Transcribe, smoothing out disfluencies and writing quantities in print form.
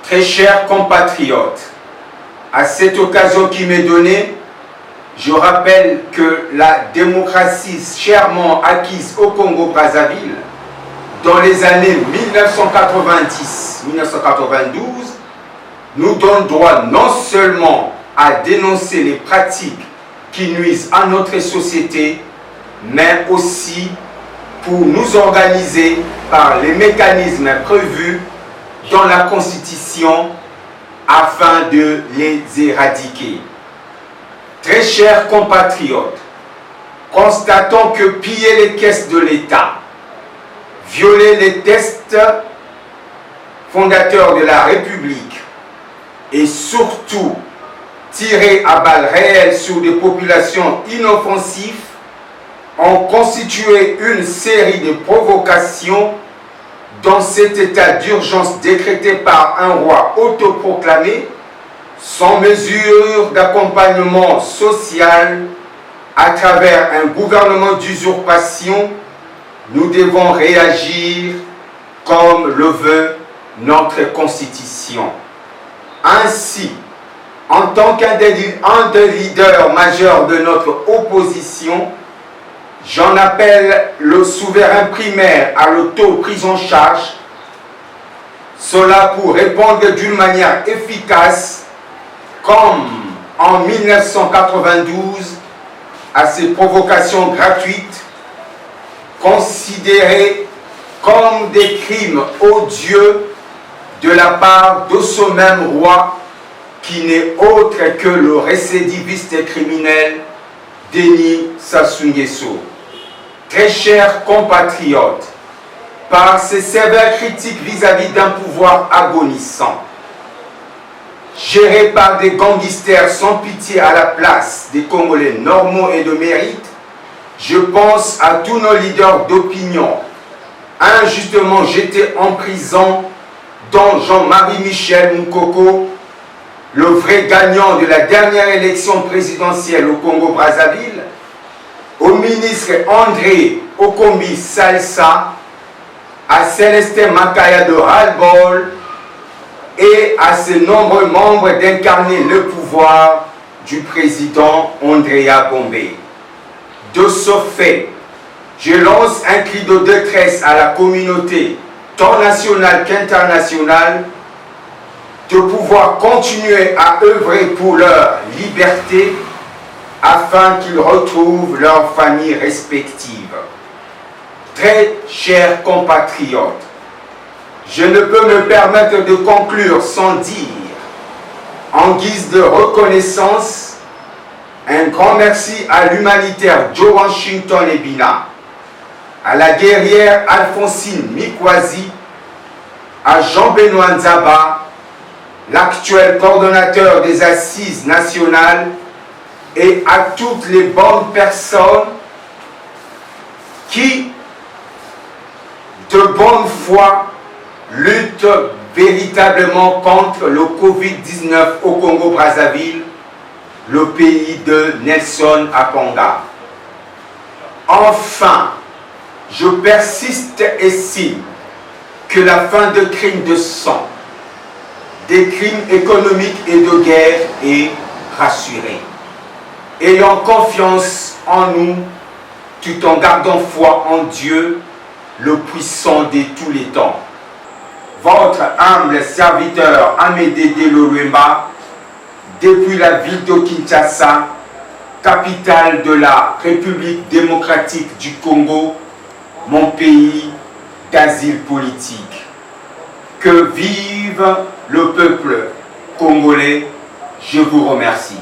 Très chers compatriotes, à cette occasion qui m'est donnée, je rappelle que la démocratie chèrement acquise au Congo-Brazzaville dans les années 1990-1992 nous donne droit non seulement à dénoncer les pratiques qui nuisent à notre société, mais aussi pour nous organiser par les mécanismes prévus dans la Constitution afin de les éradiquer. Très chers compatriotes, constatons que piller les caisses de l'État, violer les textes fondateurs de la République et surtout tirer à balles réelles sur des populations inoffensives ont constitué une série de provocations dans cet état d'urgence décrété par un roi autoproclamé, sans mesure d'accompagnement social à travers un gouvernement d'usurpation. Nous devons réagir comme le veut notre Constitution. Ainsi, en tant qu'un des leaders majeurs de notre opposition, j'en appelle le souverain primaire à l'auto-prise en charge, cela pour répondre d'une manière efficace, comme en 1992, à ces provocations gratuites, considérées comme des crimes odieux de la part de ce même roi qui n'est autre que le récidiviste criminel Denis Sassou Nguesso. Très chers compatriotes, par ces sévères critiques vis-à-vis d'un pouvoir agonissant, géré par des gangsters sans pitié à la place des Congolais normaux et de mérite, je pense à tous nos leaders d'opinion, injustement jetés en prison, dont Jean-Marie Michel Moukoko, le vrai gagnant de la dernière élection présidentielle au Congo-Brazzaville, au ministre André Okombi Salsa, à Célestin Makaya de Halbol et à ses nombreux membres d'incarner le pouvoir du président Andrea Bombé. De ce fait, je lance un cri de détresse à la communauté, tant nationale qu'internationale, de pouvoir continuer à œuvrer pour leur liberté afin qu'ils retrouvent leurs familles respectives. Très chers compatriotes, je ne peux me permettre de conclure sans dire, en guise de reconnaissance, un grand merci à l'humanitaire Joe Washington Ebina, à la guerrière Alphonsine Mikwazi, à Jean-Benoît Nzaba, l'actuel coordonnateur des Assises nationales, et à toutes les bonnes personnes qui, de bonne foi, luttent véritablement contre le Covid-19 au Congo-Brazzaville, le pays de Nelson Apanga. Enfin, je persiste et signe que la fin de crimes de sang, des crimes économiques et de guerre est rassurée. Ayons confiance en nous, tout en gardant foi en Dieu, le puissant de tous les temps. Votre humble serviteur Amédée Deloremba, depuis la ville de Kinshasa, capitale de la République démocratique du Congo, mon pays d'asile politique. Que vive le peuple congolais, je vous remercie.